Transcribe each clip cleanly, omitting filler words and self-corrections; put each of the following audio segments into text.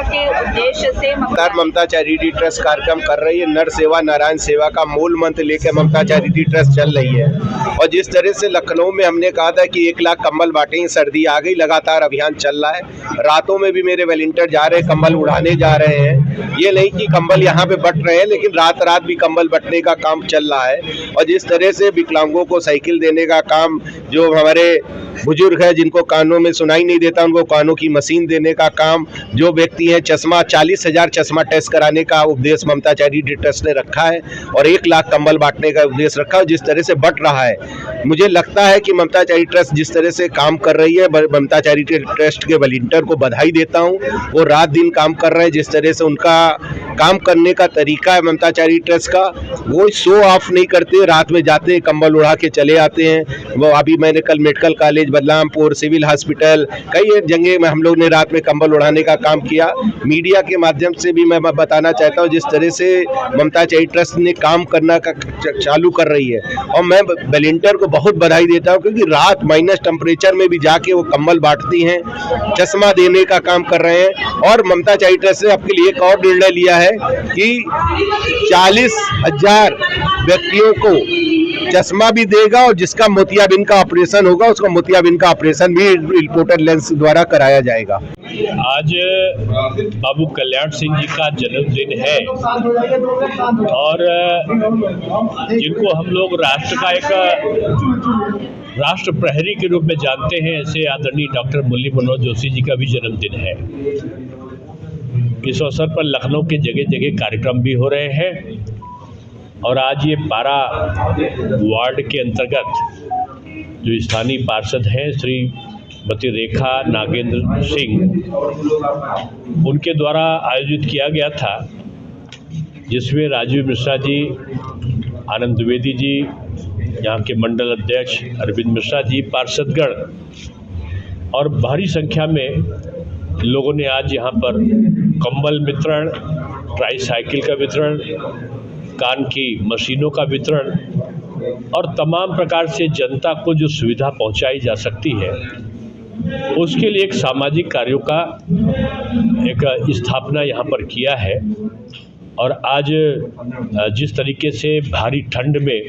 सेवा के उद्देश्य से ममता चैरिटी ट्रस्ट कार्यक्रम कर रही है। नर सेवा नारायण सेवा का मूल मंत्र लेकर ममता चैरिटी ट्रस्ट चल रही है। और जिस तरह से लखनऊ में हमने कहा था कि 1 लाख कंबल बांटेंगे, सर्दी आ गई, लगातार अभियान चल रहा है। रातों में भी मेरे वॉलंटियर जा रहे हैं, कंबल उड़ाने जा रहे हैं। ये नहीं कि कंबल यहाँ पे बट रहे हैं, लेकिन रात रात भी कंबल बटने का काम चल रहा है। और जिस तरह से विकलांगों को साइकिल देने का काम, जो हमारे बुजुर्ग है जिनको कानों में सुनाई नहीं देता उनको कानों की मशीन देने का काम, जो व्यक्ति है चश्मा 40,000 चश्मा टेस्ट कराने का उद्देश्य ममता चैरिटी ट्रस्ट ने रखा है और 1 लाख कंबल बांटने का उद्देश्य रखा है। जिस तरह से बट रहा है, मुझे लगता है कि ममता चैरिटी ट्रस्ट जिस तरह से काम कर रही है, ममता चैरिटी ट्रस्ट के वॉलंटियर को बधाई देता हूँ। वो रात दिन काम कर रहे हैं। जिस तरह से उनका काम करने का तरीका है ममता चैरिटी ट्रस्ट का, वो शो ऑफ नहीं करते, रात में जाते हैं कंबल उड़ा के चले आते हैं। वो अभी मैंने कल मेडिकल कॉलेज बदलामपुर, सिविल हॉस्पिटल, कई जगह में हम लोग ने रात में कंबल उड़ाने का काम किया। मीडिया के माध्यम से भी मैं बताना चाहता हूँ जिस तरह से ममता चैरिटी ट्रस्ट ने काम करना का चालू कर रही है। और मैं वॉलंटियर को बहुत बधाई देता हूँ, क्योंकि रात माइनस टेम्परेचर में भी जाके वो कंबल बांटती हैं, चश्मा देने का काम कर रहे हैं। और ममता चैरिटी ट्रस्ट ने आपके लिए एक और निर्णय लिया है कि 40,000 व्यक्तियों को चश्मा भी देगा और जिसका मोतियाबिंद का ऑपरेशन होगा उसका मोतियाबिंद का ऑपरेशन भी रिपोर्टर लेंस द्वारा कराया जाएगा। आज बाबू कल्याण सिंह जी का जन्मदिन है और जिनको हम लोग राष्ट्र का एक राष्ट्र प्रहरी के रूप में जानते हैं, ऐसे आदरणीय डॉक्टर मुरली मनोहर जोशी जी का भी जन्मदिन है। इस अवसर पर लखनऊ के जगह जगह कार्यक्रम भी हो रहे हैं और आज ये 12 वार्ड के अंतर्गत जो स्थानीय पार्षद हैं श्रीमती रेखा नागेंद्र सिंह, उनके द्वारा आयोजित किया गया था, जिसमें राजीव मिश्रा जी, आनंद द्विवेदी जी, यहाँ के मंडल अध्यक्ष अरविंद मिश्रा जी, पार्षदगण और भारी संख्या में लोगों ने आज यहाँ पर कंबल वितरण, ट्राईसाइकिल का वितरण, कान की मशीनों का वितरण और तमाम प्रकार से जनता को जो सुविधा पहुंचाई जा सकती है उसके लिए एक सामाजिक कार्यों का एक स्थापना यहाँ पर किया है। और आज जिस तरीके से भारी ठंड में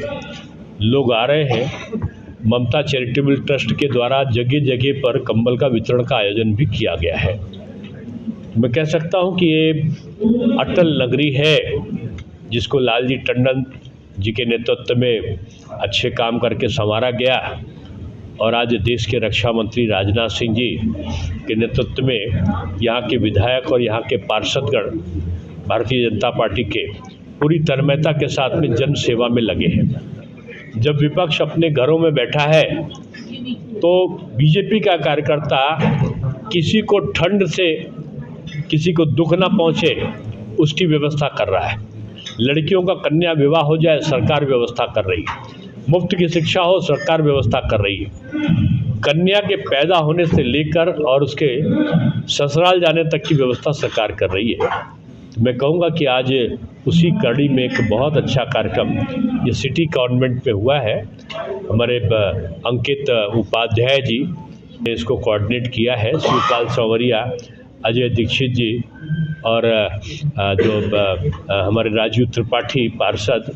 लोग आ रहे हैं, ममता चैरिटेबल ट्रस्ट के द्वारा जगह जगह पर कंबल का वितरण का आयोजन भी किया गया है। मैं कह सकता हूँ कि ये अटल नगरी है जिसको लालजी टंडन जी के नेतृत्व में अच्छे काम करके संवारा गया और आज देश के रक्षा मंत्री राजनाथ सिंह जी के नेतृत्व में यहाँ के विधायक और यहाँ के पार्षदगण भारतीय जनता पार्टी के पूरी तन्मयता के साथ में जन सेवा में लगे हैं। जब विपक्ष अपने घरों में बैठा है तो बीजेपी का कार्यकर्ता किसी को ठंड से किसी को दुख ना पहुँचे उसकी व्यवस्था कर रहा है। लड़कियों का कन्या विवाह हो जाए, सरकार व्यवस्था कर रही है। मुफ्त की शिक्षा हो, सरकार व्यवस्था कर रही है। कन्या के पैदा होने से लेकर और उसके ससुराल जाने तक की व्यवस्था सरकार कर रही है। तो मैं कहूँगा कि आज उसी कड़ी में एक बहुत अच्छा कार्यक्रम ये सिटी कॉन्वेंट में हुआ है। हमारे अंकित उपाध्याय जी ने इसको कोऑर्डिनेट किया है, शिवपाल संवरिया, अजय दीक्षित जी और जो हमारे राजीव त्रिपाठी पार्षद,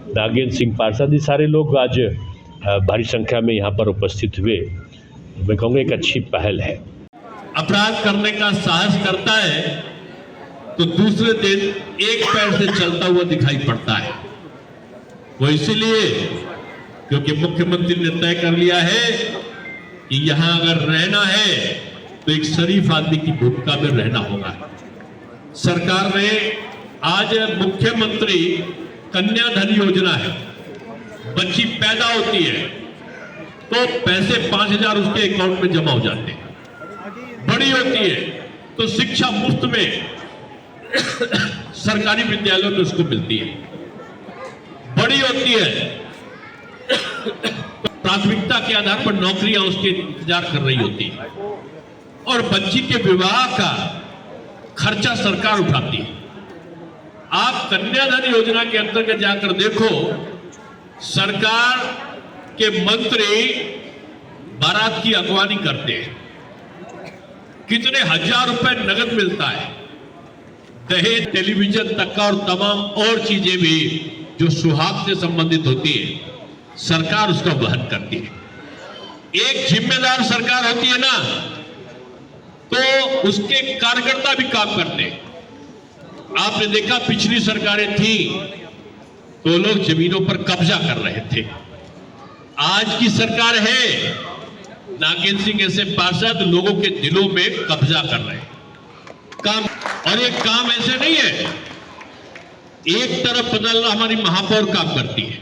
नागेंद्र सिंह पार्षद, ये सारे लोग आज भारी संख्या में यहाँ पर उपस्थित हुए। मैं कहूँगा एक अच्छी पहल है। अपराध करने का साहस करता है तो दूसरे दिन एक पैर से चलता हुआ दिखाई पड़ता है। वो इसलिए क्योंकि मुख्यमंत्री ने तय कर लिया है कि यहां अगर रहना है तो एक शरीफ आदमी की भूमिका में रहना होगा। सरकार ने आज मुख्यमंत्री कन्याधन योजना है, बच्ची पैदा होती है तो पैसे 5,000 उसके अकाउंट में जमा हो जाते हैं, बड़ी होती है तो शिक्षा मुफ्त में सरकारी विद्यालयों में उसको मिलती है, बड़ी होती है तो प्राथमिकता के आधार पर नौकरियां उसके इंतजार कर रही होती है और बच्ची के विवाह का खर्चा सरकार उठाती है। आप कन्याधन योजना के अंतर्गत जाकर देखो, सरकार के मंत्री बारात की अगवानी करते हैं, कितने हजार रुपए नगद मिलता है। दहेज, टेलीविजन तक का और तमाम और चीजें भी जो सुहाग से संबंधित होती है, सरकार उसका वहन करती है। एक जिम्मेदार सरकार होती है ना, तो उसके कार्यकर्ता भी काम करते हैं। आपने देखा पिछली सरकारें थी तो लोग जमीनों पर कब्जा कर रहे थे। आज की सरकार है, नागेंद्र सिंह ऐसे पार्षद लोगों के दिलों में कब्जा कर रहे हैं। काम, और ये काम ऐसे नहीं है, एक तरफ बदलना हमारी महापौर काम करती है,